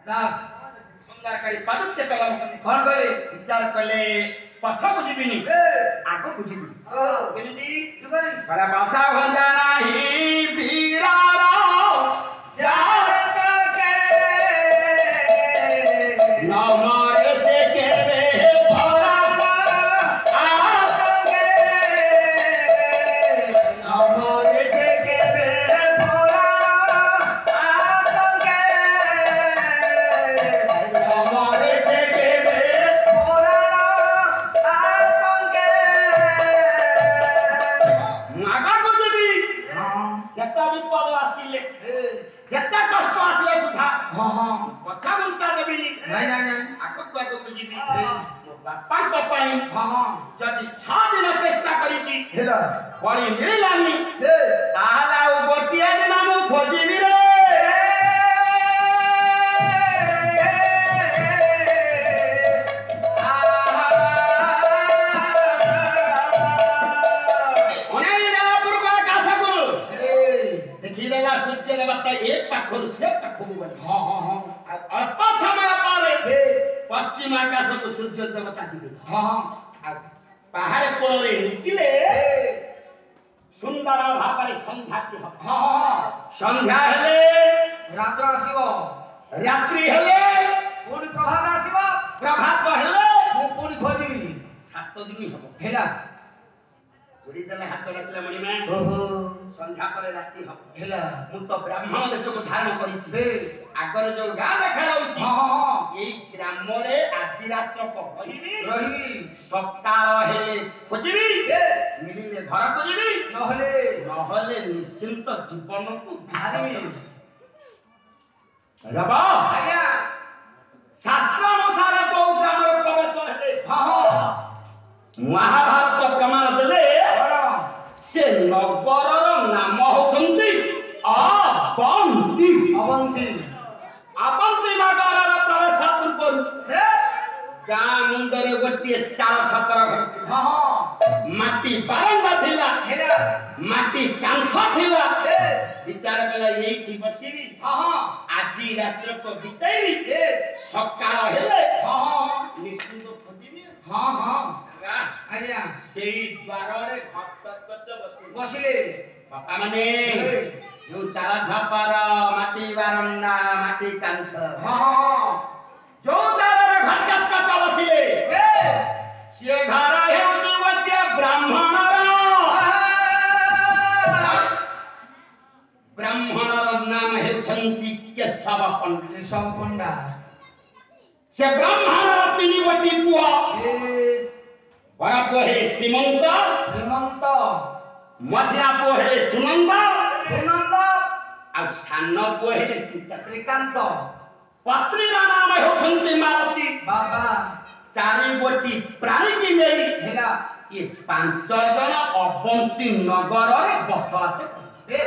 सुंदर करी पादुत्य कलम कौन करे विचार कले पथ बुझिबिनी आगो बुझिबि केमिति जुगरी बड़ा बाछा भंजा नाही पीरारा जात के नमरे से केवे भराना आप के नमरे से केवे भोला आप के नमरे से केवे भोला आप के आगा बुझिबि जेता विपद आसिले जेता कष्ट आसिले सुधा हां हां पछा घंटा देबिनी नहीं आगो आगो बुझिबि बापा को पाई हां जदि 6 दिन चेष्टा करिछि हेला बड़ी मिलानी हे ताला उ गोटिया दिन मु खोजिबि रे ओनेरा पूर्व आकाश गुरु देखि देला सूर्य देवता एक पाखर से पाखु बन हां हां हां अल्प समय पारे हे पश्चिम आकाश को सूर्य देवता जिबे हां हां पहाड़ कोरे निचिले सुंदर भाବରେ संध्याती हो हां हां संध्या हेले रात्र आसीबो रात्रि हेले पुनी प्रभात आसीबो प्रभात हेले मु पुनी खोजिबी 7 दिन हबो हेला जोड़ी देले हाथ रखले मणि में ओहो संध्या परे रात्रि हबो हेला मु तो ब्राह्मण देश को धारण करिछि हे आगर जो गां देखा रहउछि हां हां हां एई ग्राम रे आजि रात्र को रहिबी रही सकाळ हेले खोजिबी हे मिलिले घर खोजिबी नहले नहले निश्चिंत जीवन को भारी रबा आज्ञा शास्त्र अनुसार जो ग्राम प्रवेश हेले हां हां महाभारत प्रमाण देले बड़ा से नगरर नाम होचंती अवंती अवंती अवंती नगरर प्रवेश पूर्व हे गां मुंडरे गोटे चार छतर हां हां माटी बारंडा थिला हेला माटी कांथ थिला हे विचार कला एठी बसिबी हां हां आजी रात्र को बिताई हे सकाळ हेले हां हां निश्चिंत खोजिबी हां हां आगा आज्ञा सेई द्वाରରେ घट गच बसी बसिले बापा माने जो चार छपर माटी बारंडा माटी कांथ हां हां जो द्वाରରେ घट गच बसिले हे से घर हेउची वच्चे ब्राह्मणर ब्राह्मणर नाम हेउछंती केशव पंडित संपन्ना से ब्राह्मणर तीन गोटी पुआ हे बड़ा पोहे श्रीमंत श्रीमंत मझिया पोहे सुनंद सुनंद आ सान पोहे श्रीकांत पत्नीर नाम हेउछंती मालती बाबा चारि गोटी प्राणी की नेई हेला ये 5 जन अवंती नगर बसवास हे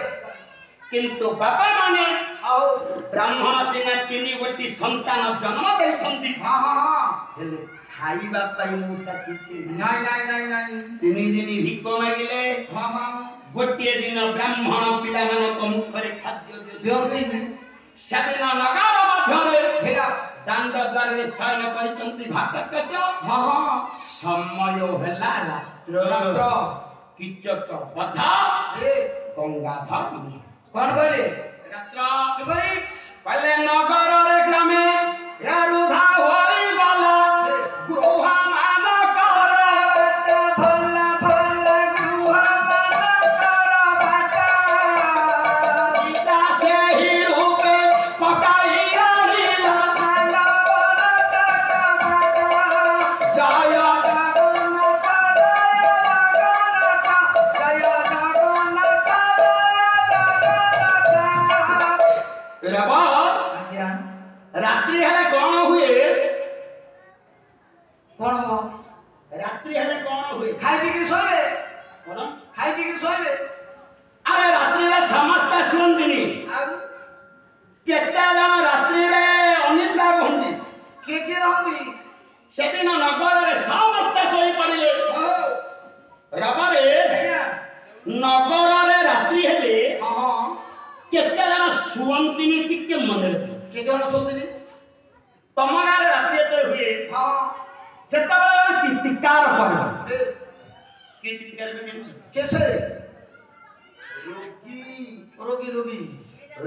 किंतु बापा माने आओ ब्राह्मण सिना 3 गोटी संतान जन्म देछंती हां हां हां हेले खाइबा पाई मुसा किछि नहीं 3 दिन भिक मागिले हां हां गोटे दिन ब्राह्मण पिला मानक मुखरे खाद्य ज्योति सेदिन नगर मध्यरे हेला दांड द्वार रे शयन करिसंती भात कच हां हां समय होला रात्र रात्र किचक बधा हे गंगाधर कौन कहले रात्र किबरी पहले नगर रे ग्रामे रुधा होई गला गृह मान कर भला भला गुहा कर बाटा गीता से ही रूपे पकाई रहिला भला भला बाटा जय रबा रात्रि हेले कोन हुए कौन हो रात्रि हेले कोन हुए खाई पी के सोए कोन खाई पी के सोए अरे रात्रि रे समस्त सुनदिनी आउ केते जन रात्रि रे अनिद्रा रहंती के रहंती सेदिन नगर रे समस्त सोई पड़िले रबारे आज्ञा नगर रे रात्रि हेले हां केते जन सुवंतिनी टिके मन रखो के जन सोदिनी ତମ ଗାଁରେ ରାତି ଯେତେବେଳେ ହୁଏ हाँ ସେତେବେଳେ ଚିତ୍କାର କରିବ ए, କି ଚିତ୍କାର ଜାଣିଛ कैसे रोगी रोगी रोगी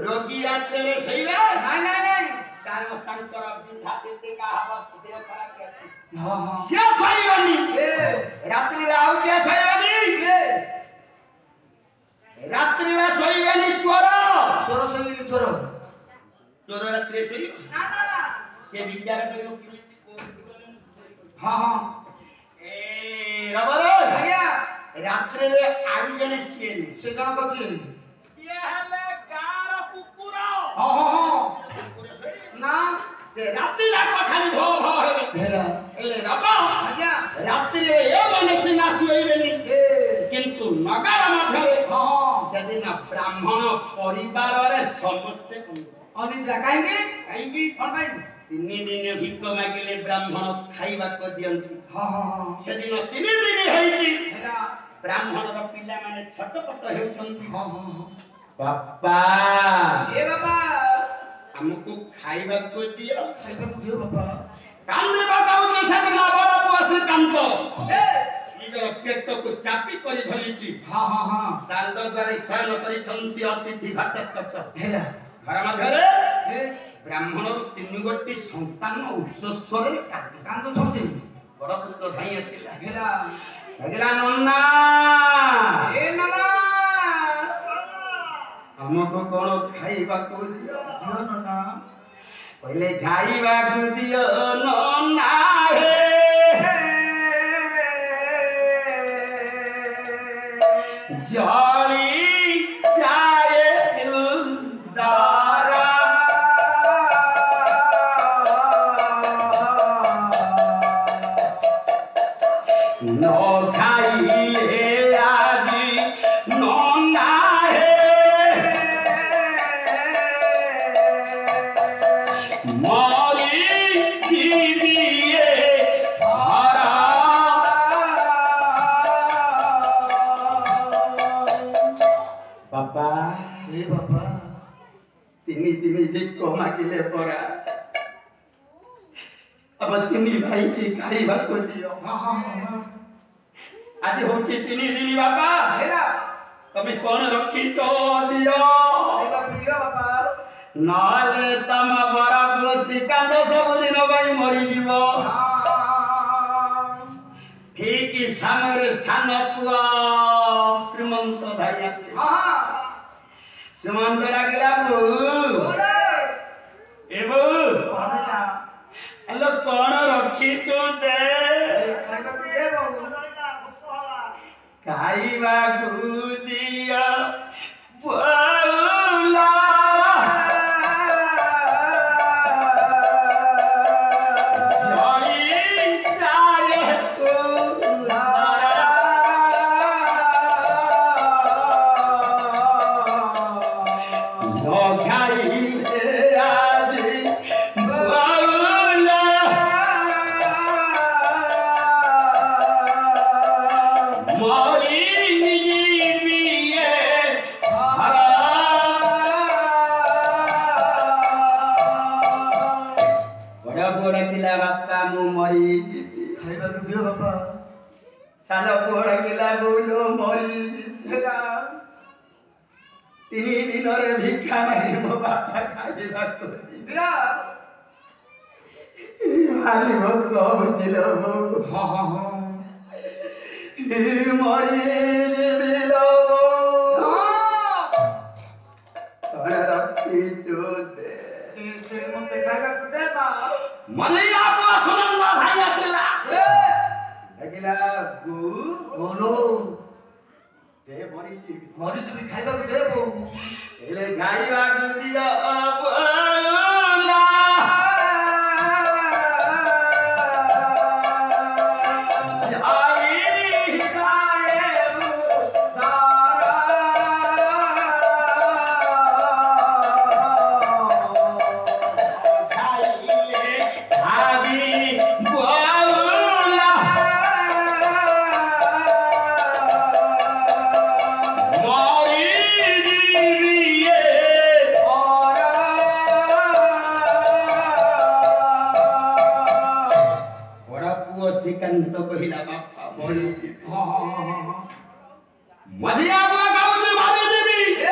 ରୋଗୀ ରାତିରେ ଶୋଇବେ नहीं नहीं नहीं କାରଣ ତାଙ୍କର ବିନ୍ଧା ଚିନ୍ତିକା ହବ ଦେହ ଖରାପ ଅଛି हाँ हाँ ସିଏ ଶୋଇବନି ए ରାତ୍ରିରେ ଆଉ କିଏ ଶୋଇବନି ए ରାତ୍ରିରେ ଶୋଇବେନି ଚୋର चोर से भी चोर ଚୋର ରାତିରେ ଶୋଇବ ना ना ना ସେ ବିଚାର କରିବ କେମିତି କୋଉ हाँ हाँ ଏ ରବର आज्ञा ରାତ୍ରିରେ ଆଉ ଜଣେ ସିଏ ନୁହେଁ। से गाँव का की ସିଏ ହେଲେ ଗାଁର କୁକୁର हाँ हाँ हाँ କୁକୁର ଶୋଇବେ। ना ସେ ରାତି ଯାକ ଖାଲି ଭୋ ଭୋ ହେବେ हेला ହେଲେ ରବ आज्ञा ରାତିରେ ଏମାନେ ସିନା ଶୋଇବେନି ए କିନ୍ତୁ ନଗର ମଧ୍ୟରେ हाँ हाँ ସେଦିନ ବ୍ରାହ୍ମଣ ପରିବାରରେ ସମସ୍ତେ କହିବେ। अनिद्रा कहेंगे କାହିଁକି कौन भाई 3 ଦିନ ଭିକ ମାଗିଲେ ବ୍ରାହ୍ମଣ ଖାଇବାକୁ ଦିଅନ୍ତି हाँ हाँ हाँ ସେଦିନ 3 ଦିନ ହେଇଛି हेला ବ୍ରାହ୍ମଣର ପିଲାମାନେ ଛଟପଟ ହେଉଛନ୍ତି हाँ हाँ हाँ ବାପା ए बाबा ଆମକୁ ଖାଇବାକୁ ଦିଅ साइकिल दियो बाबा କାନ୍ଦିବା କହୁଛି ସେଦିନ ବଡ଼ ପୁଅ ଶ୍ରୀକାନ୍ତ ए ନିଜର ପେଟକୁ ଚାପି କରି ଧରିଛି हाँ हाँ हाँ ଦାଣ୍ଡ ଦ୍ୱାରେ ଶୟନ କରିଛନ୍ତି ଅତିଥି ଘାଟ କଚ हेला ଘର ମଧ୍ୟରେ ए ବ୍ରାହ୍ମଣରୁ 3 ଗୋଟି ସନ୍ତାନ ଉଚ୍ଚ ସ୍ୱରରେ କାନ୍ଦି कांदो छोटी ବଡ଼ ପୁତ୍ର ଧାଇଁ ଆସିଲା हेला କହିଲା ନନା ए नाना ଆମକୁ କଣ ଖାଇବାକୁ ଦିଅ दियो नाना କହିଲେ ଖାଇବାକୁ ଦିଅ ନନା ହେ ଜଳି ଯାଏ ଉଦର ନ ଖାଇଲେ ଆଜି ନନା ହେ ମରି ଯିବିଏ ହରା ବାପା ए बाबा ତିନି ଭିକ ମାଗିଲେ ପରା अब 3 ଭାଇକି ଖାଇବାକୁ ଦିଅ हाँ हाँ हाँ ଆଜି ହଉଛି 3 ଦିନ ବାପା हेला ତମେ କଣ ରଖିଛ ଦିଅ सेवा दियो बाबा ନହେଲେ ତମ ବଡ଼ ପୁଅ ଶ୍ରୀକାନ୍ତ ସବୁଦିନ ପାଇଁ ମରିଯିବ हाँ ଠିକ ସମୟରେ ସାନ ପୁଅ ଶ୍ରୀମନ୍ତ ଭାଇ ଆସେ हाँ ଶ୍ରୀମନ୍ତ ଡାକିଲା ବୋଉ बोले ଏ ବୋଉ हेला ଆଲୋ କଣ ରଖିଛୁ ଦେ खाइबा दिए बाबू ଖାଇବାକୁ ଦିଅ ବୋଉଲା ଜଳି ଯାଏ ନ ଖାଇଲେ ଆଜି ବୋଉଲା ମରି ଯିବିଏ ହରା ବଡ଼ ପୁଅ ଡାକିଲା ବାପା ମୁଁ ମରିଯିବି ଖାଇବା ଦିଅ ବାପା ସାନ ପୁଅ ଡାକିଲା ବୋଉଲୋ ମରିଯିବି हेला 3 ଦିନରେ ଭିକ୍ଷା ମାଗି ମୋ ବାପା ଖାଇବାକୁ दिया ଭାରି ଭୋକ ହଉଛି ଲୋ ବୋଉ हाँ हाँ हाँ ମରିଯିବି ଲୋ ବୋଉ हाँ କଣ ରଖିଛୁ ଦେ इसे मते खाଇବା दे बा ମଲିଆ ପୁଅ ସୁନନ୍ଦ ଭାଇ ଆସିଲା ए ଡାକିଲା ବୋଉ बोलो ଦେ ମରିଯିବି मरी तुम खाଇବା दे बाबू ହେଲେ ଖାଇବାକୁ ଦିଅ ବୋଉଲା ଜଳି ଯାଏ ଖାଇଲେ ଆଜି ବୋଉଲା ମରିଯିବି ଏ ଶ୍ରୀକାନ୍ତ କହିଲା ବାପା ମରିଯିବି। ହଁ ମଝିଆ ପୁଅ କହୁଛି ମରିଯିବି। ଏ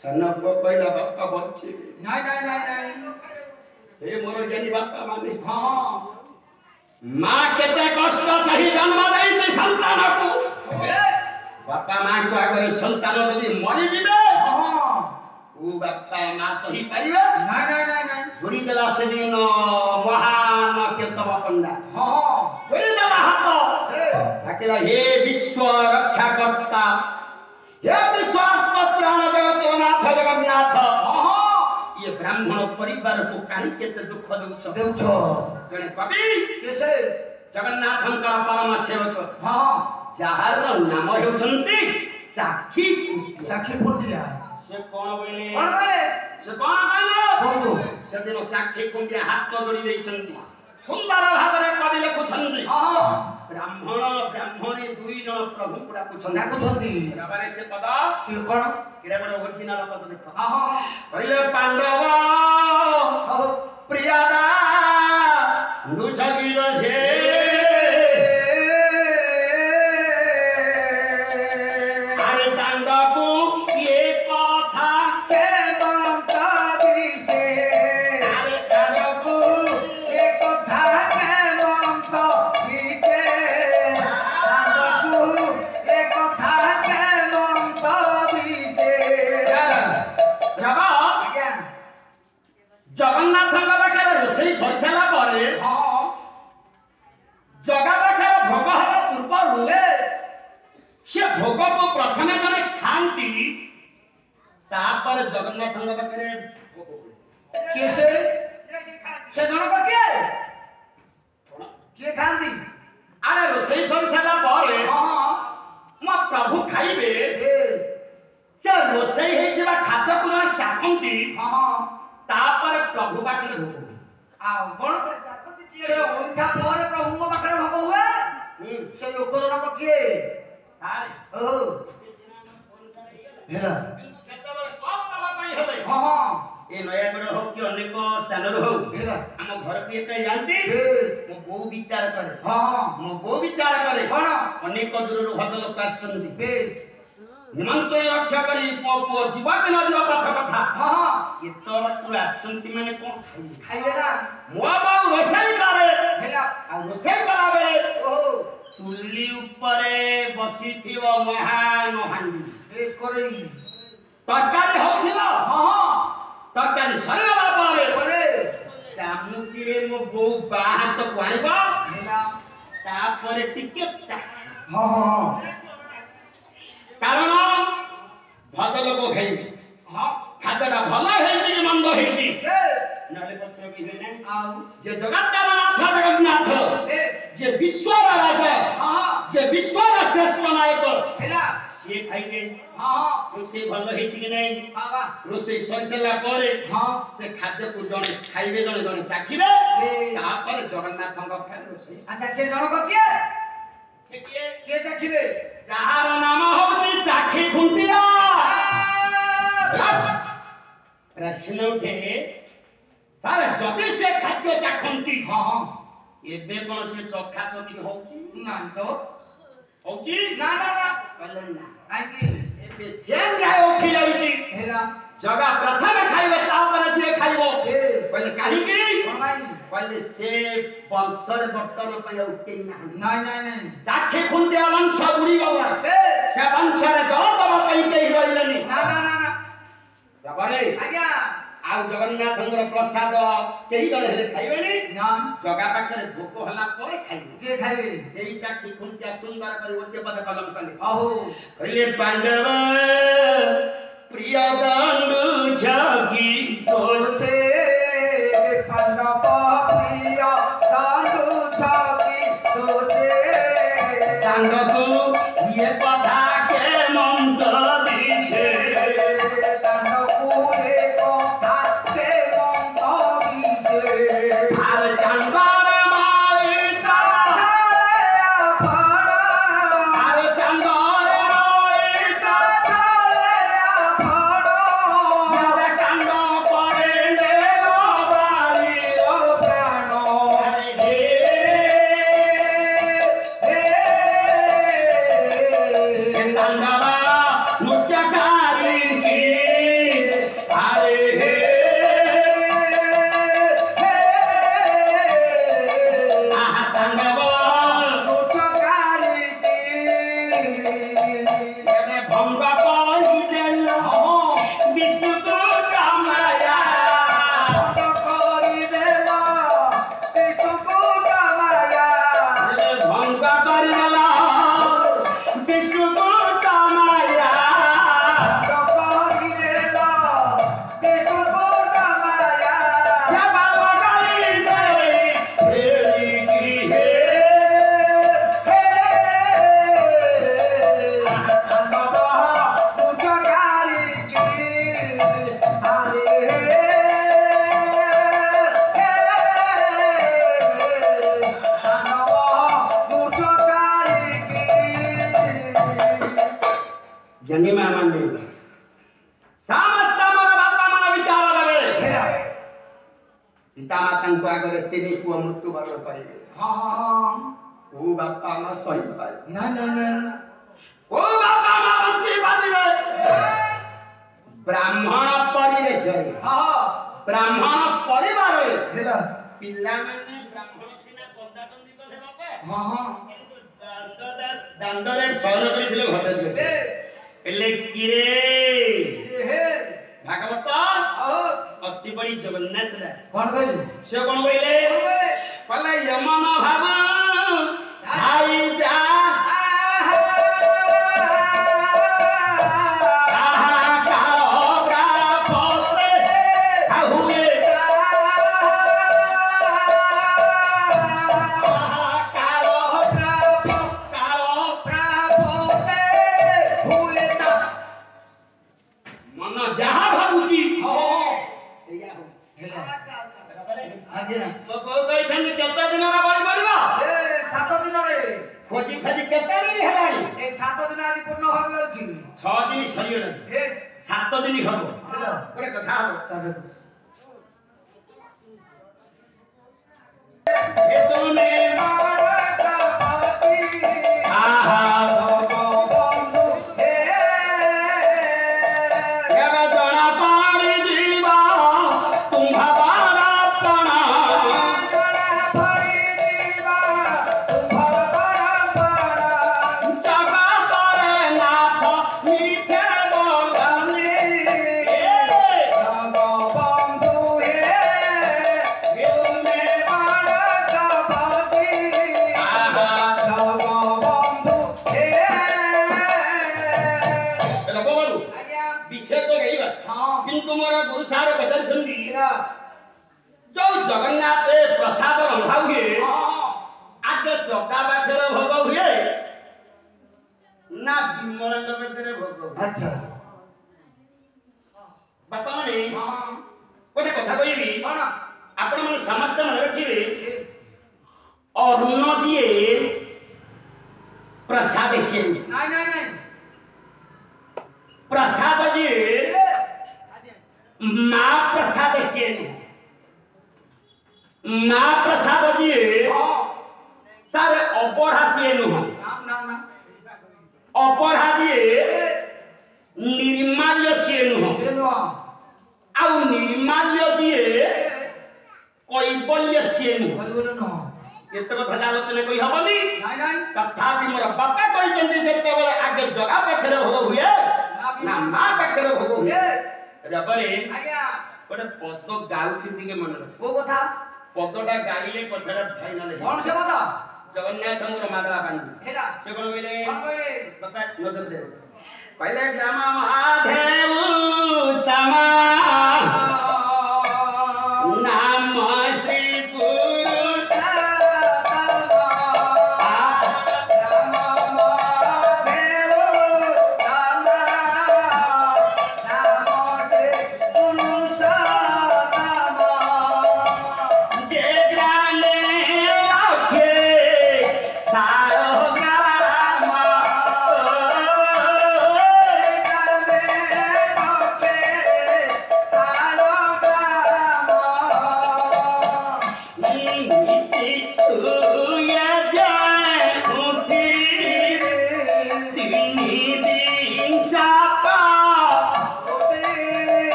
ସାନ ପୁଅ କହିଲା ବାପା ବଞ୍ଚିବି। ନାଇଁ ନାଇଁ ନାଇଁ ନାଇଁ ଏ ମୋର ଜ୍ଞାନୀ ବାପା ମାନେ ହଁ ମା କେତେ କଷ୍ଟ ସହି ଜନ୍ମ ଦେଇଛି ସନ୍ତାନକୁ। ଏ ବାପା ମାଙ୍କ ଆଗରେ ସନ୍ତାନ ଯଦି ମରିଯିବେ ହଁ ଓ ବାପା ମା ସହି ପାରିବେ? ନାଇଁ ନାଇଁ ନାଇଁ ନାଇଁ ଯୋଡ଼ିଦେଲା ସେଦିନ ମହାନ କେଶବ ପଣ୍ଡା ହଁ ଯୋଡ଼ିଦେଲା ହାତ ଏ ଡାକିଲା ହେ ବିଶ୍ୱ ରକ୍ଷାକର୍ତ୍ତା ହେ ବିଶ୍ୱ ତ୍ରାଣ ଜଗନ୍ନାଥ ଜଗନ୍ନାଥ ହଁ ଇଏ ବ୍ରାହ୍ମଣ ପରିବାରକୁ କାହିଁ କେତେ ଦୁଃଖ ଦେଉଛ? ଦେଉଛ ଜଣେ କବି କେସେ ଜଗନ୍ନାଥଙ୍କର ପରମ ସେବକ ହଁ ଯାହାର ନାମ ହେଉଛନ୍ତି ଚାକ୍ଷୀ କୁଟିଆ। ଚାକ୍ଷୀ ଫୁଟିଲା ସେ କଣ କହିଲେ? କଣ କଲେ ସେ କଣ କହିଲେ? ବନ୍ଧୁ ସେଦିନ ଚାକ୍ଷୀ କୁଟିଆ ହାତ ଯୋଡ଼ି ଦେଇଛନ୍ତି। ସୁନ୍ଦର ଭାବରେ କବି ଲେଖୁଛନ୍ତି ହଁ ବ୍ରାହ୍ମଣ ବ୍ରାହ୍ମଣୀ ଦୁଇ ଜଣ ପ୍ରଭୁଙ୍କୁ ଡାକୁଛନ୍ତି। ଡାକୁଛନ୍ତି ତାପରେ ସେ ପଦ କି କଣ ଏଇଟା ଗୋଟେ ଓରିଜିନାଲ ପଦ ଦେଖ। ହଁ ହଁ କହିଲେ ପାଣ୍ଡବ ହଉ ପ୍ରିୟଦା ଦୁଃଖଗୀର ସେ ଆରେ ସାଙ୍ଗକୁ ଏ କଥା କେମନ୍ତ ଦିଶେ ଆରେ ସାଙ୍ଗକୁ ଏ କଥା କେମନ୍ତ ଦିଶେ ସାଙ୍ଗକୁ ଏ କଥା କେମନ୍ତ ଦିଶେ ରବ ଆଜ୍ଞା ଜଗନ୍ନାଥଙ୍କ ପାଖରେ ରୋଷେଇ ସରିସାରିଲା ପରେ ହଁ ଜଗା ପାଖରେ ଭୋଗ ହେବା ପୂର୍ବରୁ ଏ ସେ ଭୋଗକୁ ପ୍ରଥମେ ଜଣେ ଖାଆନ୍ତି ତାପରେ ଜଗନ୍ନାଥଙ୍କ ପାଖରେ ଭୋଗ ହୁଏ। କିଏ ସେ ଜଣକ କିଏ କିଏ ଖାଆନ୍ତି ଆରେ ରୋଷେଇ ସରିସାରିଲା ପରେ ହଁ ମୋ ପ୍ରଭୁ ଖାଇବେ ଏ ସେ ରୋଷେଇ ହେଇଥିବା ଖାଦ୍ୟକୁ ଜଣେ ଚାଖନ୍ତି ହଁ ତାପରେ ପ୍ରଭୁ ପାଖରେ ଭୋଗ ହୁଏ। ଆଉ କଣ ସେ ଅଇଁଠା ପରେ ପ୍ରଭୁଙ୍କ ପାଖରେ ଭୋଗ ହୁଏ ସେ ଲୋକ ଜଣକ କିଏ ଆରେ ଓହୋ ହେଲା କିନ୍ତୁ ସେତେବେଳେ କଣ ଦେବା ପାଇଁ ହେଲେ ହଁ ହଁ ଏ ନୟାଗଡ଼ ହଉ କି ଅନେକ ସ୍ଥାନରେ ହଉ ହେଲା ଆମ ଘରକୁ ଯେତେବେଳେ ଯାଆନ୍ତି ଏ ମୋ ବୋଉ ବିଚାର କରେ ହଁ ହଁ ମୋ ବୋଉ ବିଚାର କରେ କଣ ଅନେକ ଦୂରରୁ ଭଦ୍ରଲୋକ ଆସିଛନ୍ତି ବେଶ ନିମନ୍ତ୍ରଣ ରକ୍ଷା କରି ମୋ ପୁଅ ଯିବା କି ନ ଯିବା ପଛ କଥା ହଁ ହଁ ଏତେ ବାଟରୁ ଆସିଛନ୍ତି ମାନେ କଣ ଖାଇବେ? ଖାଇବେ ନା ମୋ ବୋଉ ରୋଷେଇ କରେ ହେଲା ଆଉ ରୋଷେଇ କଲାବେଳେ ଓହୋ ଚୁଲି ଉପରେ ବସିଥିବ ମହାନ ହାଣ୍ଡି ବେଶ କରେଇ ତରକାରୀ ହଉଥିବ ହଁ ହଁ ତରକାରୀ ସରିଗଲା ପରେ କରେ ଚାମୁଚିରେ ମୋ ବୋଉ ବାଁ ହାତକୁ ଆଣିବ ହେଲା ତାପରେ ଟିକେ ହଁ ହଁ ହଁ କାରଣ ଭଦ୍ରଲୋକ ଖାଇବେ ହଁ ଖାଦ୍ୟଟା ଭଲ ହେଇଛି କି ମନ୍ଦ ହେଇଛି ଏ ନହେଲେ ପଛରେ କହିବେ ନାହିଁ ଆଉ ଯେ ଜଗନ୍ନାଥ ଜଗନ୍ନାଥ ଏ ଯେ ବିଶ୍ୱର ରାଜା ହଁ ହଁ ଯେ ବିଶ୍ୱର ଶ୍ରେଷ୍ଠ ନାୟକ ହେଲା ସିଏ ଖାଇବେ ହଁ ହଁ ରୋଷେଇ ଭଲ ହେଇଛି କି ନାହିଁ ବାବା ରୋଷେଇ ସରିସାରିଲା ପରେ ହଁ ସେ ଖାଦ୍ୟକୁ ଜଣେ ଖାଇବେ ଜଣେ ଜଣେ ଚାଖିବେ ଏ ତାପରେ ଜଗନ୍ନାଥଙ୍କ ପାଖରେ ରୋଷେଇ ଆଚ୍ଛା ସେ ଜଣକ କିଏ ସେ କିଏ କିଏ ଚାଖିବେ ଯାହାର ନାମ ହଉଛି ଚାଖି ଖୁଣ୍ଟିଆ ପ୍ରଶ୍ନ ଉଠେ ତାର ଯଦି ସେ ଖାଦ୍ୟ ଚାଖନ୍ତି ହଁ ହଁ ଏବେ କଣ ସେ ଚଖା ଚଖି ହଉଛି ନାଇଁ ତ ହଉଛି ନା ନା ନା କହିଲେ ନା କାହିଁକି ଏବେ ସେ ନ୍ୟାୟ ଉଠି ଯାଉଛି ହେଲା ଜଗା ପ୍ରଥମେ ଖାଇବେ ତାପରେ ଯିଏ ଖାଇବ ଏ କହିଲେ କାହିଁକି କଣ ପାଇଁ କହିଲେ ସେ ବଂଶରେ ବର୍ତ୍ତମାନ ପାଇଁ ଆଉ କେହି ନାହାନ୍ତି ନାଇଁ ନାଇଁ ନାଇଁ ଚାଖି ଖୁଣ୍ଟିଆ ବଂଶ ବୁଡ଼ିଗଲା ଏ ସେ ବଂଶରେ ଜଳ ଦେବା ପାଇଁ କେହି ରହିଲେନି ନା ନା ନା ନା ତାପରେ ଆଜ୍ଞା ଆଉ ଜଗନ୍ନାଥଙ୍କର ପ୍ରସାଦ କେହି ଜଣେ ହେଲେ ଖାଇବେନି ନା ଜଗା ପାଖରେ ଭୋଗ ହେଲା ପରେ ଖାଇବେ କିଏ ଖାଇବେ ସେଇ ଚାଖି ଖୁଣ୍ଟିଆ ସୁନ୍ଦର କରି ଗୋଟେ ପଦ କଲମ କଲେ ଓହୋ କହିଲେ ପାଣ୍ଡବ ପ୍ରିୟ ଦଣ୍ଡୁ ଜଗି ଦୋଷେ ପାଣ୍ଡବ ପ୍ରିୟ ଦଣ୍ଡୁ ଜଗି ଦୋଷେ ଦାଣ୍ଡକୁ ଇଏ କଥା କେ ମନ୍ଦ ଦିছে ଦାଣ୍ଡକୁ ଏ କଥା କେମନ୍ତ ଦିଶେ আর চান্দর মাইতা আর চান্দর মাইতা মেরে কান্ড করে নে বাড়ি হে पिता माता को आगे तेरे पुआ मृत्युवरण करेंगे हाँ हाँ हाँ ओ बापा न सही पाए नहीं ओ बापा न बंची बाजिबे ब्राह्मण परिवेश हाँ ब्राह्मण परिवार हेला पिल्ला माने ब्राह्मण सिना कंदाकंदी कले बापे हाँ हाँ दांडरे शयन करिथिले घटे एले किरे हे भागवत अति बड़ी जगन्नाथ दास कौन कहली से कोन कहले कहले यमन भाव भाई जा जगन्नाथ प्रसाद रंधा हुए आगे चका पाखे भोग हुए ना विमल पाखे भोग अच्छा बापा माने गोटे कथा कहबी आपण मन समस्त मन रखिबे अरुण दिए प्रसाद से नहीं प्रसाद दिए मां प्रसाद से मां प्रसाद दिए सारे अपढ़ा सी नुह अपढ़ा दिए निर्माल्य सी नुह आउ निर्माल्य दिए कैबल्य सी नुह केते कथा आलोचना कहि हबनी तथापि मोर बापा कहते जेतेबेले आगे जगा पाखरे भोग हुए ना मां पाखरे भोग हुए रबरे गोटे पद गाउछि दिके मन को कथा पदटा गाइले कथाटा फाइनल है कौन से पद जगन्नाथ मोर मादरा पानी हेला से कोन बोले कौन कहले बता नजर दे पहले ग्राम महादेव तमा नाम श्री पुरुष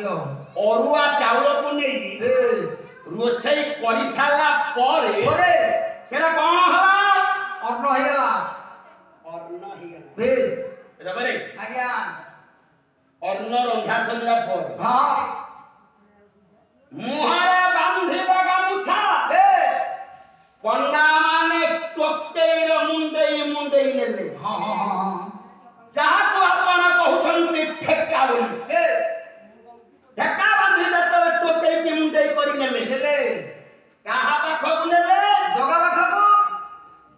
अरुआ चाउल को नहीं रोसई करि साला परे सेरा कोन हला अन्न हेला अन्न रे आज्ञा अन्न रंधा सरिया पर हां मुहारे बांधी लगा मुछा पन्ना माने टोकेर मुंडई नेले हां हां हां जहाँ को आपण कहउछन्ति ठेका बोली ठेका बांधी देतो टोकेई के मुंडई करी नेले नेले कहा पाखक नेले जगा पाखक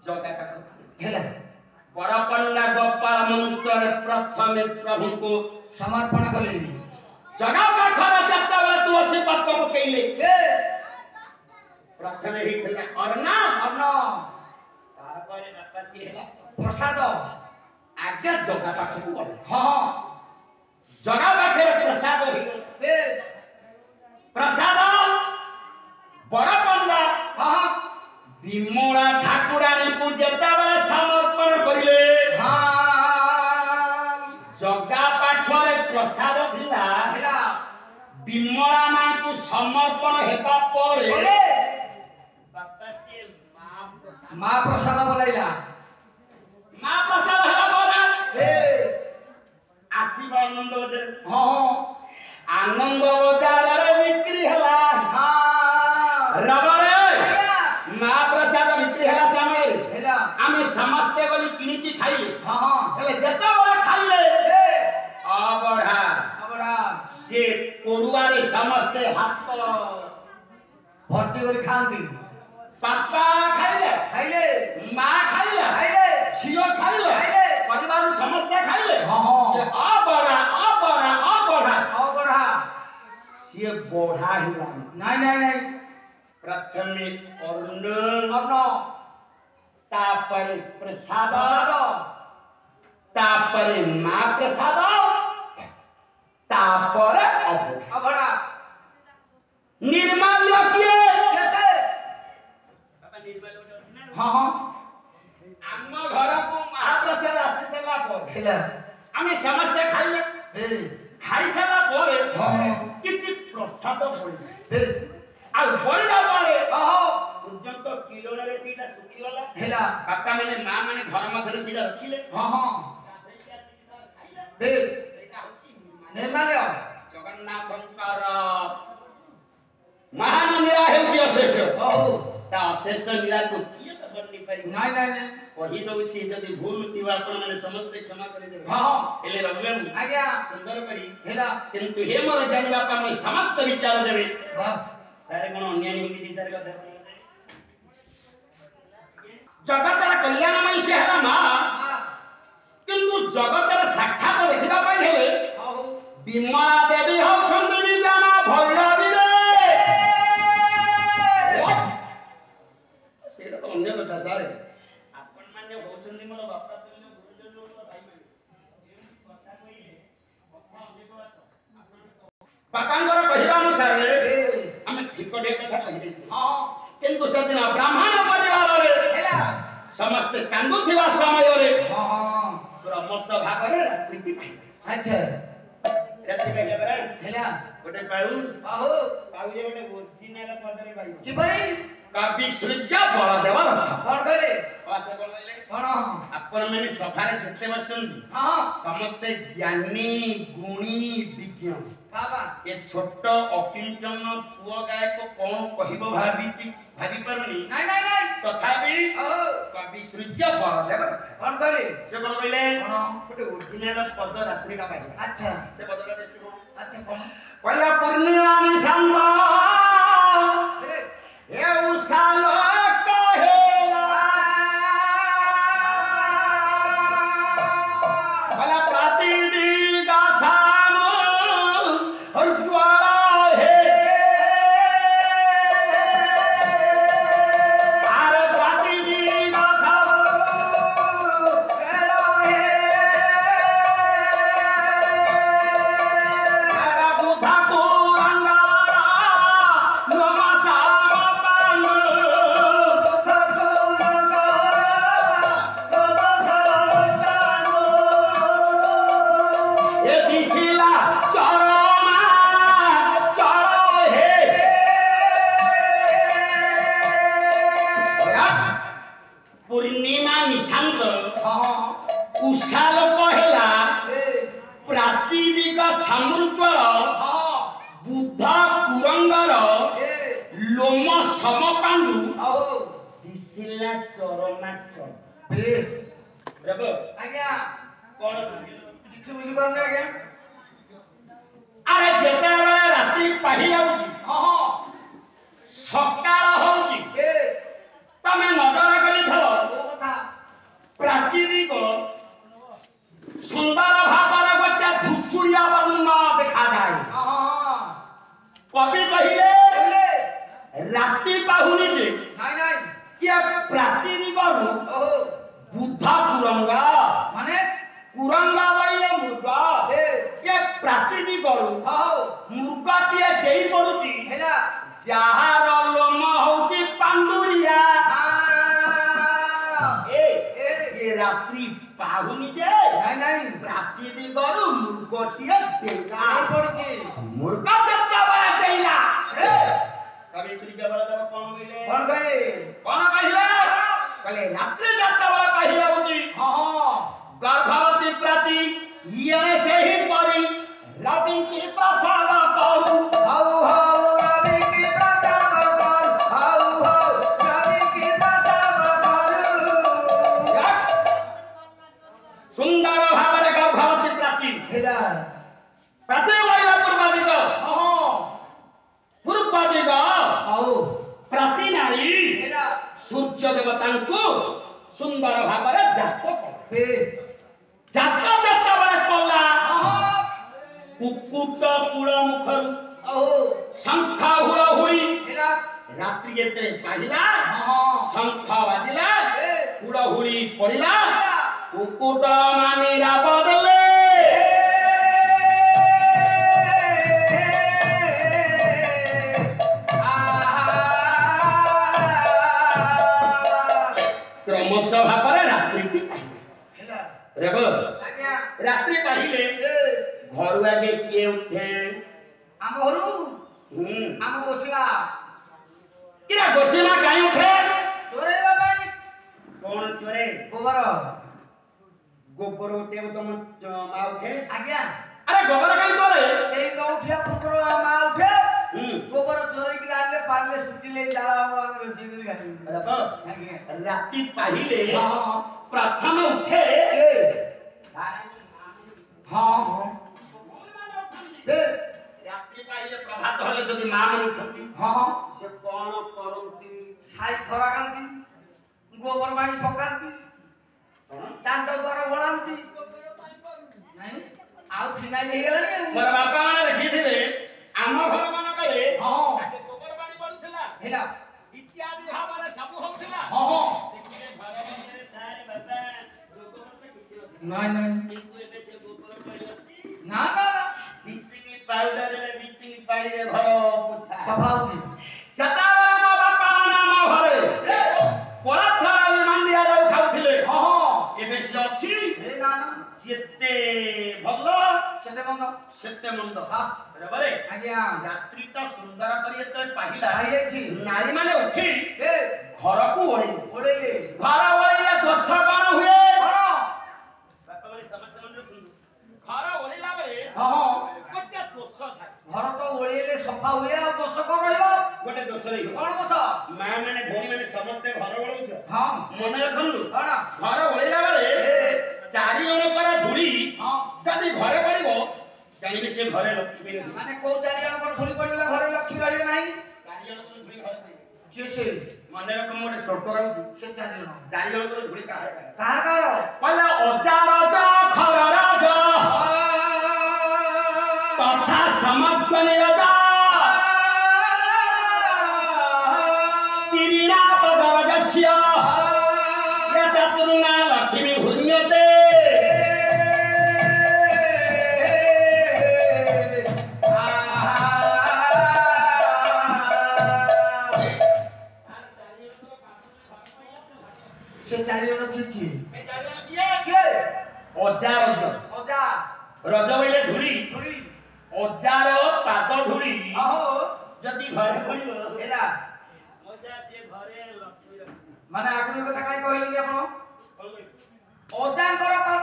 जगा पाखक हेला परपन्ना गोपाल मंत्र प्रथमे प्रभु को समर्पण कले जगा पाखर जत्ता बेला तुलसी पत्र पकेइले प्रथमे ही थे अर्ना तार परे बापा सी है प्रसाद आज्ञा जगा पाखक गले हां जगा पाखरे प्रसाद ही प्रसाद बड़ पंडा हां विमला ठाकुरानी को जत्ता बेला समर्पण करिले हां जगा पाखरे प्रसाद थिला हेला विमला मां को समर्पण हेबा परे बापा से मां प्रसाद बोलाइला मां प्रसाद हेबा परे आशीर्वाद आनंद बजार हां आनंद बजार रे बिक्री हला हां रबरे मां प्रसाद बिक्री हला समय हेला आमे समस्ते बोली किनिकी खाइले हां हेले जत्ता बड़ा खाइले अबढ़ा अबड़ा से कोरुआरे समस्ते हाथ भर्ती कर खांती पापा खाइले खाइले मां खाइले खाइले झियो खाइले खाइले परिवार समस्ते खाइले हां से अबढ़ा अबड़ा से बोढ़ा हिला नहीं प्रथमे अन्न अपनो तापरे प्रसाद प्रसाद तापरे मां प्रसाद तापरे अबड़ा निर्माल्य किए कैसे बाबा निर्माल्य होते अछि ना हां हां आम घर को महाप्रसाद आसी देला पर हेला आमे समस्त खाइले खाइ साला परे हां किछि प्रसाद पड़ि हे आ पड़िला परे ओहो पर्यंत किरण रे सीटा सुखी गला हेला काका माने मां माने घर मधरे सीटा रखिले हां हां हे सेटा होछि निर्माल्य जगन्नाथंकर महान लीला हेउछि अशेष ओहो ता अशेष लीला को किए त बन्नी पारि नहीं कहि दउछि जदि भूल थिबा आपण माने समस्त क्षमा करि देबे हां एले रमे आज्ञा सुंदर करी हेला किंतु हे मोर जानिबा पामे समस्त विचार देबे हां सारे कोन अन्य हिंदी दिसार कथा जगतर कल्याणमय से हला मां किंतु जगतर साक्षात देखिबा पाइ हेले ओहो विमला देवी होछन्ति निजामा भैरवी रे सेटा तो अन्य कथा सारे आपण माने होछन्ति मोर बापा तुल्य गुरुजन लोक भाई माने कथा कहिए कथा अन्य बात बापांकर कहिबा अनुसार हम ठिकटे कथा कहि हां किंतु सदिन ब्राह्मण परिवार रे हेला समस्त कांदु थिबा समय रे हां ब्रह्मस भागरे रात्रि पाइ अच्छा रात्रि पाइ बरा हेला गोटे पाउ ओहो पाउ जे गोटे ओरिजिनल पदरे पाइ कि भाई कवि सूर्य बलदेव रथ कौन करे आशा बोलले कौन आपण माने सभारे जते बसंती हां समस्त ज्ञानी गुणी विज्ञ बाबा ए छोट अकिंचन पुओ गायक कोन कहिबो भाबिची भाबी परनी नहीं तथापि ओहो कवि सूर्य बलदेव कौन करे से कोन कहले कौन गोटे ओरिजिनल पद रात्रि का पाइ अच्छा से पदला देखिबो अच्छा कौन पहिला पूर्णिमा निशांत ए उसालो कहेला भला प्रतिदिगा शाम और ज्वाला है आरे प्रतिदिगा शाम हेला है आरा बुधा को अंगारा नमसा पांग ଉଷା ଲୋକ ହେଲା ପ୍ରାଚୀନିକ ସାମୃଦ୍ଧର ବୁଦ୍ଧ କୁରଙ୍ଗର ଲୋମ ସମପାଣ୍ଡୁ ଦିଶିଲା ଚରଣାଚଳ। ଆଜ୍ଞା କଣ କିଛି ବୁଝିପାରୁନି ଆଜ୍ଞା। ଆରେ ଯେତେବେଳେ ରାତ୍ରି ପାହି ଯାଉଛି ସକାଳ ହଉଛି ତମେ ନଜର କରିଥାଅ ପ୍ରାଚୀନିକ ସୁନ୍ଦର ଭାବରେ ଗୋଟେ ଧୂସୁଳିଆ ବର୍ଣ୍ଣ ଦେଖାଯାଏ। କବି କହିଲେ ରାତି ପାହୁନି ଯେ କିଏ ପ୍ରାଚୀନିକରୁ ବୁଦ୍ଧ କୁରଙ୍ଗ ମାନେ କୁରଙ୍ଗ ବଇଲେ ମୃଗ କିଏ ପ୍ରାଚୀନିକରୁ ମୃଗଟିଏ ଦେଇ ପଡୁଛି ଯାହାର ଲୋମ ହଉଛି ପାଣ୍ଡୁରିଆ। ରାତ୍ରି ପାହୁନି ଯେ ପ୍ରାଚୀନିକରୁ ମୃଗଟିଏ ଦେଲା ପଡୁଛି। ମୃଗ ଯେତେବେଳେ ଦେଲା କବି ସୂର୍ଯ୍ୟବଳ ଦେବ କଣ କହିଲେ? କଣ କହିଲେ? କହିଲେ ରାତ୍ରି ଯେତେବେଳେ ପାହି ଯାଉଛି ଗର୍ଭବତୀ ପ୍ରାଚୀ ଇଏ ସେହି ପରି ରବି କି ପ୍ରସାଦ କରୁ ସୁନ୍ଦର ଭାବରେ ଗର୍ଭବତୀ ପ୍ରାଚୀ ପ୍ରାଚୀ କହିଲା ପୂର୍ବ ଦିଗ ପ୍ରାଚୀ ନାରୀ ସୂର୍ଯ୍ୟ ଦେବତାଙ୍କୁ ସୁନ୍ଦର ଭାବରେ ଜାତ କରେ। ଜାତ ଯେତେବେଳେ କଲା କୁକୁଟ କୂଳ ମୁଖରୁ ଶଙ୍ଖ ହୁଳହୁଳି ରାତ୍ରି ଯେତେ ବାଜିଲା ଶଙ୍ଖ ବାଜିଲା ହୁଳହୁଳି ପଡିଲା କୁକୁଟ ମାନିରା ବଦଲେ କ୍ରମଶ ଭାବରେ ରାତ୍ରି ରାତ୍ରି ପାହିଲେ ଘରୁ ଆଗେ କିଏ ଉଠେ? ଆମ ଘରୁ ଆମ ବସିବା କିରା ଗୋସିମା କାଇଁ ଉଠେ? ଚୋରେଇବା ପାଇଁ। କଣ ଚୋରେ? ଗୋବର ଉଠେ ତମ ମା ଉଠେ? ଆଜ୍ଞା। ଆରେ ଗୋବର କାଇଁ ଚୋରେ? ଏଇ ନଉଠିଆ ପୂର୍ବରୁ ମା ଉଠେ ଗୋବର ଚୋରେଇକି ଆଣିଲେ ପାଣିରେ ଶୁଖିଲେ ଜାଳ ହବ ଆମେ ରୋଷେଇ କରି ଖାଇବୁ। ରାତି ପାହିଲେ ପ୍ରଥମେ ଉଠେ ରାତ୍ରି ପାହିଲେ ପ୍ରଭାତ ହେଲେ ଯଦି ମା ମାନେ ଉଠନ୍ତି ସେ କଣ କରନ୍ତି? ଛାଇ ଖରାକାନ୍ତି ଗୋବର ପାଣି ପକାନ୍ତି ଦାଣ୍ଡ ଦ୍ୱାର ଭଳାନ୍ତି। ଆଉ ଫିନାଇଲ ହେଇଗଲାଣି। ମୋର ବାପା ମାନେ ଦେଖିଥିଲେ ଆମ ଘର ମାନଙ୍କରେ ଗୋବର ପାଣି ପଡୁଥିଲା ଇତ୍ୟାଦି ଭାବରେ ସବୁ ହଉଥିଲା। ଦେଖିଲେ ଘର ମଧ୍ୟରେ ସାରେ ବାପା କିନ୍ତୁ ଏବେ ସେ ଗୋବର ପାଣି ଅଛି ବ୍ଲିଚିଂ ପାଉଡରରେ ବ୍ଲିଚିଂ ପାଣିରେ ଘର ପୋଛା ସଫା ହଉଛି। ସେତେବେଳେ ମୋ ବାପା ମାନେ ଆମ ଘରେ ପଳାଥରେ ମାଣ୍ଡିଆ ଯାଉ ଖାଉଥିଲେ। ଏବେ ସେ ଅଛି ଯେତେ ଭଲ ସେତେ ମନ୍ଦ। ଆଜ୍ଞା ରାତ୍ରି ତ ସୁନ୍ଦର କରି ଯେତେବେଳେ ପାହିଲା ନାରୀ ମାନେ ଉଠି ଘରକୁ ଓଳେଇଲେ। ଘର ଓଳେଇଲେ ଦୋଷ କଣ ହୁଏ? ଘର ଓଳେଇଲା ବେଳେ ଗୋଟେ ଦୋଷ ଥାଏ। ଘର ତ ଓଳେଇଲେ ସଫା ହୁଏ ଆଉ ଦୋଷ କଣ ରହିବ? ଗୋଟେ ଦୋଷ ରହିବ। କଣ ଦୋଷ? ମା ମାନେ ଭଉଣୀ ମାନେ ସମସ୍ତେ ଘର ଓଳଉଛ ମନେ ରଖନ୍ତୁ କଣ? ଘର ଓଳେଇଲା ବେଳେ 4 ଜଣଙ୍କର ଧୂଳି ଯଦି ଘରେ ପଡିବ ଜାଣିବେ ସେ ଘରେ ଲକ୍ଷ୍ମୀ ନାହିଁ। ମାନେ କୋଉ 4 ଜଣଙ୍କର ଧୂଳି ପଡିଲା ଘରେ ଲକ୍ଷ୍ମୀ ରହିବେ ନାହିଁ? 4 ଜଣଙ୍କର ଧୂଳି ଘରେ ପଡିବ। କିଏ ସେ? ମନେ ରଖ ମୁଁ ଗୋଟେ ଶ୍ଲୋକ ରହୁଛି। ସେ 4 ଜଣ 4 ଜଣଙ୍କର ଧୂଳି କାହାର? କାହାର? କହିଲେ ଅଜା ରାଜା ଖର ରାଜା ତଥା ସମାଜନି ରାଜା ସ୍ତ୍ରୀଣା ପଦରଜସ୍ୟ ଚତୁର୍ଣା ଲକ୍ଷ୍ମୀ ଭୂନ୍ୟତେ। ସେ 4 ଜଣ କିଏ? ଅଜା ରଜ ରଜ ବୋଇଲେ ଧୂଳି ଅଜାର ପାଦ ଧୂଳି ଯଦି ଘରେ ପଡିବ ହେଲା ସେ ଘରେ ଲକ୍ଷ୍ମୀ। ମାନେ ଆଗୁରୁ କଥା କାଇଁ କହିଲେନି ଆପଣ? ଅଜାଙ୍କର ପାଦ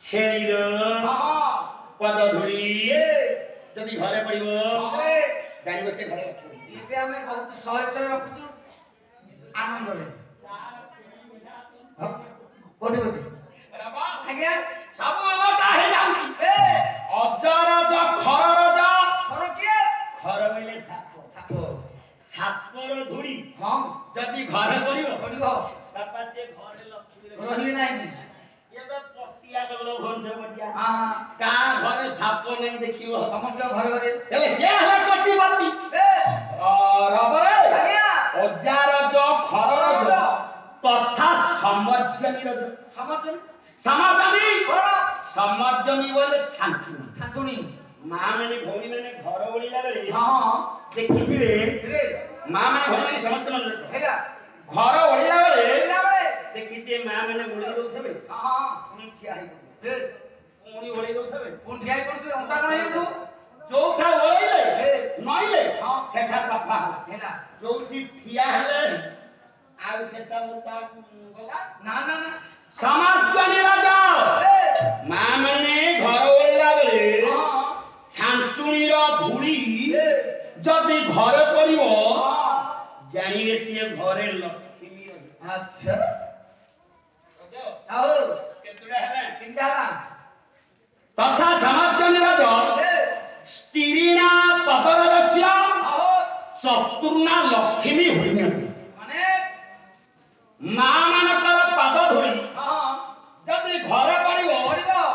ଛେଳିର ହଁ ପଦ ଧୂଳି ଯଦି ଘରେ ପଡ଼ିବ ଜାଣିବ ସେ ଘରେ ରଖିବ। ଏବେ ଆମେ ବହୁତ ଶହେ ଶହେ ରଖୁଛୁ ଆନନ୍ଦରେ। କୋଉଠି କୋଉଠି ଆଜ୍ଞା ସବୁ ଅଲଗା ହେଇଯାଉଛି। ଅଜରଜ ଖରରଜ ଘର କିଏ ଘର ବୋଇଲେ ସାପ। ସାପ ସାପର ଧୂଳି ହଁ ଯଦି ଘରେ ପଡ଼ିବ ପଡ଼ିବ ବାପା ସେ ଘରେ ଲକ୍ଷ୍ମୀ ରହିବେ ନାହିଁ। ଏବେ ପଟିଆ ଗଲ ଭଂଶ ପଟିଆ ହଁ କାହା ଘରେ ସାପ ନେଇ ଦେଖିବ ସମସ୍ତ ଘରେ ଘରେ ହେଲେ ସେ ହେଲା କୋଟିପତି। ରବରେ ଆଜ୍ଞା ଅଜାରଜ ଖରରଜ ତଥା ସମର୍ଜନୀ ସମସ୍ତ ସମର୍ଜନୀ କଣ ସମର୍ଜନୀ ବୋଲେ ଛାଞ୍ଚୁଣି। ଛାଞ୍ଚୁଣି ମା ମାନେ ଭଉଣୀ ମାନେ ଘର ଓଳିଲା ବେଳେ ହଁ ଦେଖିଥିବେ ରେ ମା ମାନେ ଭଉଣୀ ମାନେ ସମସ୍ତେ ମନେ ରଖ ହେଲା ଘର ଓଳିଲା ବେଳେ ପିଲାବେଳେ ଦେଖିଥିବେ ମା ମାନେ ଓଳି ଦଉଥିବେ ହଁ ପୁଣି ଠିଆ ହେଇଥିବେ ରେ ପୁଣି ଓଳି ଦଉଥିବେ ପୁଣି ଠିଆ ହେଇ ପଡୁଛୁ ଅଣ୍ଟା କଣ ହେଇଯାଉଛୁ ଯୋଉଠା ଓଳେଇଲେ ନଇଲେ ହଁ ସେଠା ସଫା ହେଲା। ହେଲା ଯୋଉଠି ଠିଆ ହେଲେ ଆଉ ସେଟା ଗଲା ନା ନା ନା ସମାଜନୀ ରାଜା ମା ମାନେ ଘର ଓଳିଲା ବେଳେ ଛାଞ୍ଚୁଣିର ଧୂଳି ଯଦି ଘରେ ପଡ଼ିବ ଜାଣିବେ ସିଏ ଘରେ ଲକ୍ଷ୍ମୀ ରହିବ। ଆଚ୍ଛା ଆଉ କେତେଟା ହେଲା ତିନିଟା ହେଲା ତଥା ସମାଜନୀ ରାଜା ସ୍ତ୍ରୀଣା ପଦରସ୍ୟ ଚତୁର୍ଣ୍ଣା ଲକ୍ଷ୍ମୀ ହୋଇନାହାନ୍ତି। ମାନେ ମା ମାନଙ୍କର ପାଦ ଧୂଳି ହଁ ଯଦି ଘରେ ପଡ଼ିବ ପଡ଼ିବ ଆଉ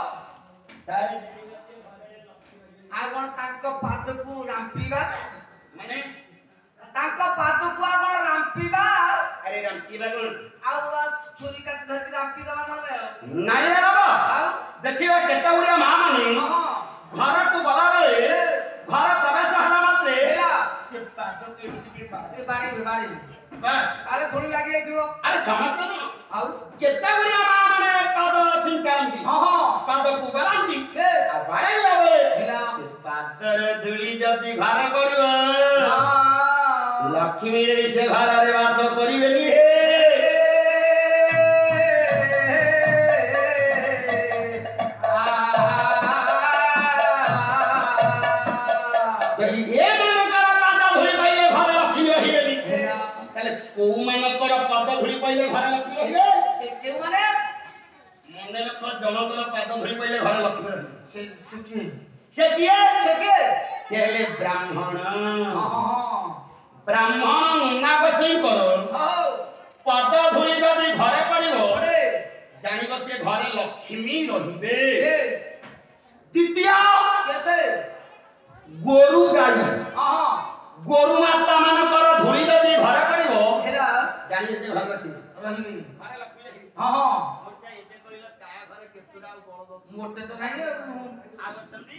ଆଉ କଣ ତାଙ୍କ ପାଦକୁ ରାମ୍ପିବା ମାନେ ତାଙ୍କ ପାଦକୁ ଆଉ କଣ ରାମ୍ପିବା ଆରେ ରାମ୍ପିବା କଣ ଆଉ ଛୁରୀ କାଟି ଧରି ରାମ୍ପିଦବା ନହେଲେ ଆଉ ନାଇଁ ରେ ବାବା ଆଉ ଦେଖିବା କେତେ ଗୁଡ଼ିଏ ମା ମାନେ ହଁ ଘରକୁ ଗଲାବେଳେ ଘର ପ୍ରବେଶ ହେଲା ମାତ୍ରେ ହେଲା ସେ ପାଦକୁ ଏମିତି ଏ ବାଡ଼ିବେ ବାଡ଼ିବେ ବା କାଳେ ଧୂଳି ଲାଗି ଯାଇଥିବ ଆରେ ସମସ୍ତେ ନୁହଁ ଆଉ କେତେ ଗୁଡ଼ିଏ ମା ମାନେ ପାଦ ଛିଞ୍ଚାନ୍ତି ହଁ ହଁ ପାଦକୁ ଗଲାନ୍ତି ଏ ଆଉ ବାଡ଼େଇଲା ବେଳେ ହେଲା ସେ ପାଦର ଧୂଳି ଯଦି ଘର ପଡ଼ିବ ଲକ୍ଷ୍ମୀ ଦେବୀ ସେ ଘରରେ ବାସ କରିବେନି ହେ ଯଦି ଏ ମାନଙ୍କର ପାଦ ଧୂଳି ପାଇଲେ ଘରେ ଲକ୍ଷ୍ମୀ ରହିବେନି ତାହେଲେ କୋଉ ମାନଙ୍କର ପାଦ ଧୂଳି ପାଇଲେ ଘରେ ଲକ୍ଷ୍ମୀ ରହିବେ? ସେ କେଉଁମାନେ ମନେ ରଖ ଜଣଙ୍କର ପାଦ ଧୂଳି ପାଇଲେ ଘରେ ଲକ୍ଷ୍ମୀ ରହିବେ। ସେ କିଏ ସେ କିଏ? ସେ କିଏ ସେ ହେଲେ ବ୍ରାହ୍ମଣ। ହଁ ହଁ ବ୍ରାହ୍ମଣ ମୁନା ଗୋସାଇଙ୍କର ହଉ ପାଦ ଧୂଳି ଯଦି ଘରେ ପଡ଼ିବ ପଡ଼େ ଜାଣିବ ସେ ଘରେ ଲକ୍ଷ୍ମୀ ରହିବେ। ଏ ଦ୍ୱିତୀୟ କେତେ ଗୋରୁ ଗାଈ ହଁ ଗୋରୁ ମାତା ମାନଙ୍କର ଧୂଳି ଯଦି ଘରେ ପଡ଼ିବ ହେଲା ଜାଣିବେ ସେ ଘରେ ଲକ୍ଷ୍ମୀ ରହିବି ଘରେ ଲକ୍ଷ୍ମୀ ରହିବେ। ହଁ ହଁ ଏବେ କହିଲ କାହା ଘରେ କେତେଟା ଆଉ ବଳଦ ଅଛି? ଗୋଟେ ତ ନାହିଁ ଆଉ ଆଉ ଅଛନ୍ତି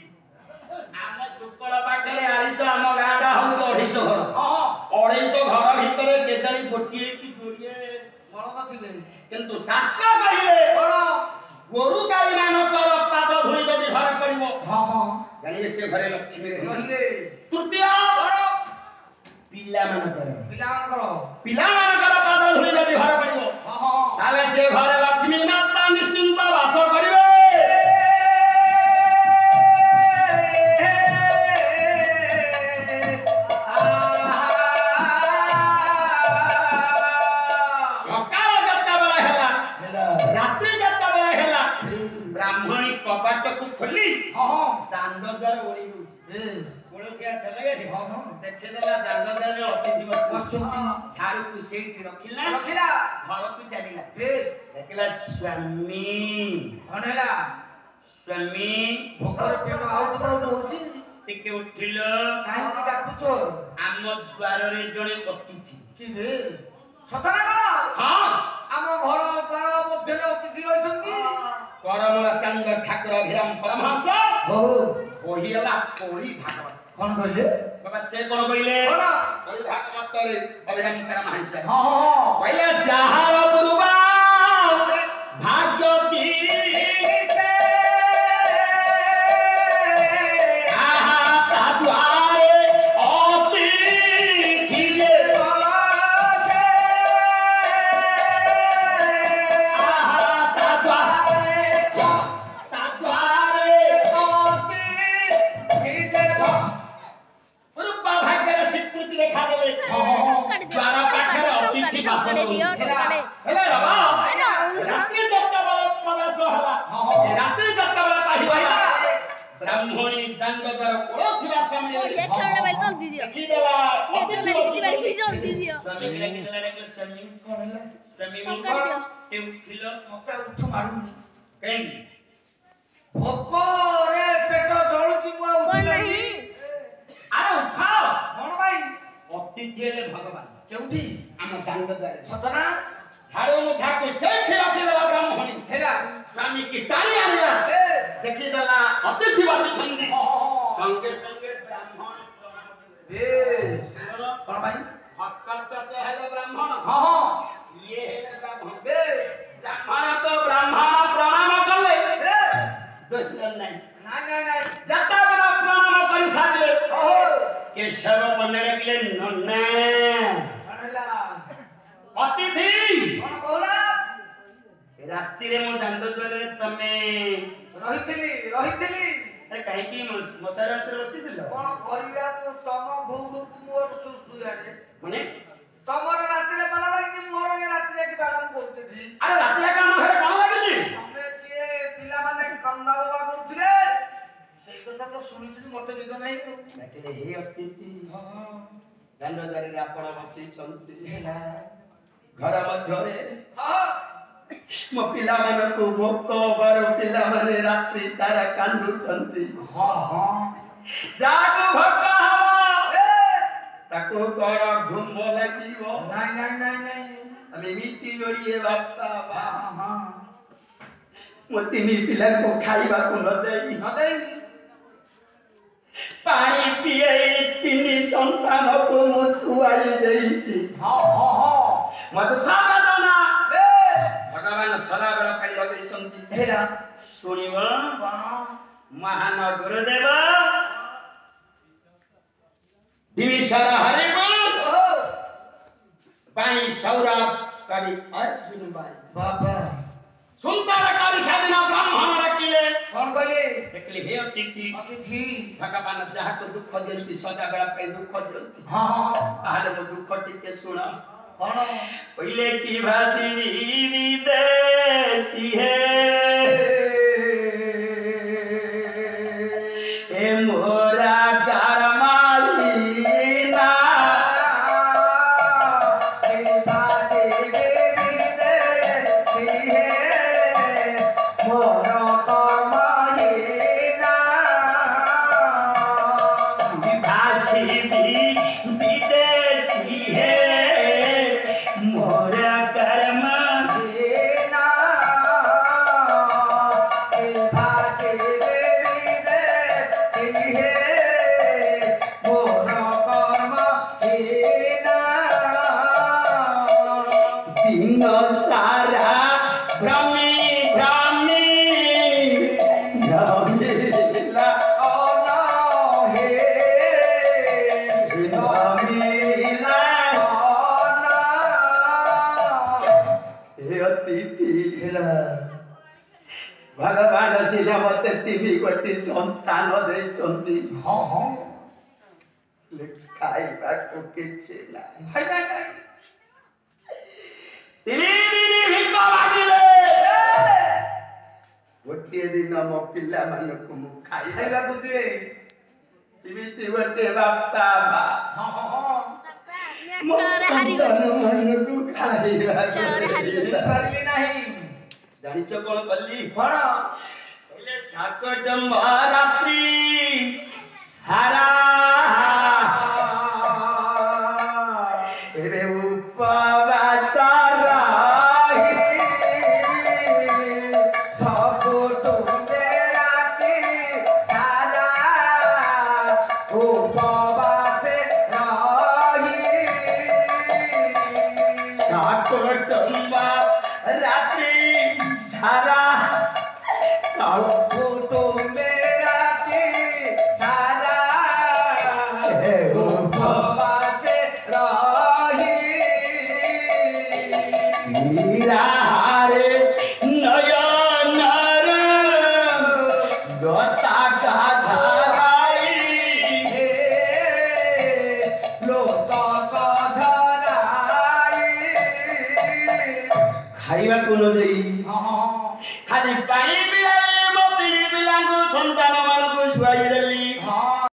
ଆମ ସୁକଳ ପାଖରେ ଆଳିଶ ଆମ ଗାଁଟା ହଉଛି 250 ଘର। ହଁ 250 ଘର ଭିତରେ କେଜାଣି ଗୋଟିଏ କି ଯୋଡ଼ିଏ ବଳଦ ଥିବେ କିନ୍ତୁ ଶାସ୍ତ୍ର କହିଲେ କଣ ଗୋରୁ ଗାଈ ମାନଙ୍କର ପାଦ ଧୂଳି ଯଦି ଘରେ ପଡ଼ିବ ହଁ ହଁ ଜାଣିବେ ସେ ଘରେ ଲକ୍ଷ୍ମୀ ରହିବେ। ରହିଲେ ତୃତୀୟ କଣ ପିଲାମାନଙ୍କର ପିଲାମାନଙ୍କର ପାଦ ଧୂଳି ଯଦି ଘରେ ପଡ଼ିବ ହଁ ହଁ ତାହେଲେ ସେ ଘରେ ଲକ୍ଷ୍ମୀ ମାତା ନିଶ୍ଚିନ୍ତ ବାସ କରିବେ। ସକାଳ ଯେତେବେଳେ ହେଲା ରାତ୍ରି ଯେତେବେଳେ ହେଲା ବ୍ରାହ୍ମଣୀ କବାଟକୁ ଖୋଲି ଦାଣ୍ଡ ଦ୍ୱାର ଓଳି ଦଉଛି। ଓଳକିଆ ସେବେ ଦେଖିଦେଲା ଦାଣ୍ଡ ଦ୍ୱାରରେ ଅତିଥି ବସୁଛନ୍ତି ଝାଡ଼ୁକୁ ସେଇଠି ରଖିଲା ଘରକୁ ଚାଲିଲା ଦେଖିଲା ସ୍ୱାମୀ କଣ ହେଲା ସ୍ୱାମୀ ଭୋକର ପେଟ ଆଉଟ ହଉଛି ଟିକେ ଉଠିଲ କାହିଁକି ଡାକୁଛ ଆମ ଦ୍ୱାରରେ ଜଣେ ଅତିଥି କିରେ ସତରେ କଣ ହଁ ଆମ ଘର ଦ୍ୱାର ମଧ୍ୟରେ ଅତିଥି ରହିଛନ୍ତି କରମଳା ଚାନ୍ଦ ଠାକୁର ଅଭିରାମ ପରମହଂସ ବହୁ କହିଲା କଳି ଭାଗବତ କଣ କହିଲେ ବାବା ସେ କଣ କହିଲେ କଣ କଳି ଭାଗବତରେ ଅଭିରାମ ପରମହଂସ ହଁ ହଁ କହିଲେ ଯାହାର ପୂର୍ବା ଭାଗ୍ୟ ଦିଶେ ଆହା ତା ଦ୍ୱାରେ ଅତିଥି ଯେ ବସେ ଆହା ତା ଦ୍ୱାରେ ବ୍ରାହ୍ମଣୀ ଦାଣ୍ଡ ଦ୍ୱାର କୋଳ ଥିବା ସମୟରେ ଖେଳଟା ବାଇଲ ତ ଦିଦିଅ ଦେଖିଦେଲା ନେଚର ଲାଗି ବାରି କି ଜଲ୍ ଦିଦିଅ ସ୍ୱାମୀ ଦେଖିଦେଲା ରେ ସ୍ୱାମୀ କଣ ହେଲା ସ୍ୱାମୀ ଟଙ୍କା ଦିଅ ଏ ଉଠିଲ ମତେ ଉଠ ମାରୁନି କାହିଁକି ଭୋକରେ ପେଟ ଜଳୁଛି ମୁଁ ଆଉ କଣ ଉଠି ନାହିଁ ଆରେ ଉଠାଅ କଣ ପାଇଁ ଅତିଥି ହେଲେ ଭଗବାନ କେଉଁଠି ଆମ ଦାଣ୍ଡ ଦ୍ୱାର ସତନା ଝାଡୁ ମୁଠାକୁ ସେଇଠି ରଖିଦେଲା ବ୍ରାହ୍ମଣୀ ହେଲା ସ୍ୱାମୀ କି ଟାଣି ଆଣିଲା ଏ ଦେଖିଦେଲା ଅତିଥି ବସିଛନ୍ତି ସଙ୍ଗେ ସଙ୍ଗେ ବ୍ରାହ୍ମଣ କଣ ପାଇଁ ହଠାତ୍ ହେଲେ ବ୍ରାହ୍ମଣ ହଁ ହଁ ଇଏ ହେଲେ ବ୍ରାହ୍ମଣ ଏ ବ୍ରାହ୍ମଣ ତ ବ୍ରାହ୍ମଣ ପ୍ରଣାମ କଲେ ଏ ଦୋଷ ନାହିଁ ନାଇଁ ନାଇଁ ନାଇଁ ଯେତେବେଳେ ପ୍ରଣାମ କରିସାରିଲେ ଓହୋ କେଶବ ମନେ ରଖିଲେ ନନା କଣ ହେଲା ଅତିଥି କଣ କହୁଲା ରାତିରେ ମୋ ଦାଣ୍ଡ ଦ୍ୱାରରେ ତମେ ରହିଥିଲି ଆରେ କାହିଁକି ମଶାରୀ ଅଂଶରେ ବସିଥିଲ କଣ କରିବା ମୁଁ ତମ ବୋଉ ମୋର ସୁସ୍ତୁଆରେ ମାନେ ତମର ରାତିରେ ବାଲା ଲାଗି ମୋର ଏ ରାତିରେ କି ବାଲା ମୁଁ କରୁଥିଲି ଆରେ ରାତି ଏକା ଆମ ଘରେ କଣ ଲାଗିଛି ତମେ ଯିଏ ପିଲାମାନେ କନ୍ଦା ବାବା କରୁଥିଲେ ସେଇ କଥା ତ ଶୁଣିଥିଲି ମତେ ନିଦ ନାହିଁ ଡାକିଲେ ହେ ଅତିଥି ଦାଣ୍ଡ ଦ୍ୱାରରେ ଆପଣ ବସିଛନ୍ତି ହେଲା ଘର ମଧ୍ୟରେ ହଁ ମୋ ପିଲାମାନଙ୍କୁ ଭୋକ ହବାରୁ ପିଲାମାନେ ରାତ୍ରି ସାରା କାନ୍ଦୁଛନ୍ତି ହଁ ହଁ ଯାହାକୁ ଭୋକ ହବ ଏ ତାକୁ କଣ ଘୁମ ଲାଗିବ ନାଇଁ ନାଇଁ ନାଇଁ ନାଇଁ ଆମେ ଏମିତି ଯୋଡ଼ିଏ ବାପା ମା ହଁ ହଁ ମୋ ତିନି ପିଲାଙ୍କୁ ଖାଇବାକୁ ନ ଦେଇ ନ ଦେଇ ପାଣି ପିଏଇ ତିନି ସନ୍ତାନକୁ ମୁଁ ଶୁଆଇ ଦେଇଛି ହଁ ହଁ ହଁ ମତେ ନା ଏ ଭଗବାନ ସଦାବେଳ ପାଇଁ ଲଗେଇଛନ୍ତି ହେଲା ଶୁଣିବ କଣ ମହାନ ଗୁରୁଦେବ ଦିବିସାର ହରିବ ଓହୋ ପାଣି ସୌରଭ କରି ଅର୍ଜୁନ ବାଇ ବାବା ସୁନ୍ଦର କରି ସାଧିନ ବ୍ରାହ୍ମଣ ରଖିଲେ କଣ କହିଲେ ଦେଖିଲେ ହେ ଅତିଥି ଅତିଥି ଭଗବାନ ଯାହାକୁ ଦୁଃଖ ଦିଅନ୍ତି ସଦାବେଳ ପାଇଁ ଦୁଃଖ ଦିଅନ୍ତି ହଁ ହଁ ତାହେଲେ ମୋ ଦୁଃଖ ଟିକେ ଶୁଣ କଣ କହିଲେ କି ଭାସିବି ବିଦେଶୀ ହେ ଏ ମୋରା ଗାରମାଲିନା भासिबी विदेशी है मोरा कर्म देना दिन सारा भ्रमी भ्रमी भ्रमिला भगवान सिना मते तीन गोटी संतान देइचंती ହଁ ହଁ खाइबाको किछि ना ଭାଇ ଭାଇ ଭାଇ तीन हित लागिले गोटे दिन मो पिला मानकु मु खाइबा ଖାଇବାକୁ ଦିଏ इमिति गोटे बापा बा ହଁ ହଁ ହଁ मो ଖେଳରେ ହାରିଗଲି संतान मानकु खाइबा ଖେଳରେ ହାରିଗଲି ପାରିଲି ନାହିଁ जानिଛ कोन कल्ली କଣ पहिले साकटम रात्रि सारा रे उपवास रही ସବୁ ତୁମେ ରାତି ସାରା ଉପବାସେ ରହି साकटम रात्रि सारा ସବୁ ତୁମେ ରାତି ସାରା ଉପବାସେ ରହି निराहारे नयनर गता गाधाराई लोक धराई खाइबाको नदेई ହଁ ହଁ खाली पानी पियाई मो तीन पिलाଙ୍କୁ ସନ୍ତାନ ମାନଙ୍କୁ ଛୁଆ ଇଏରେ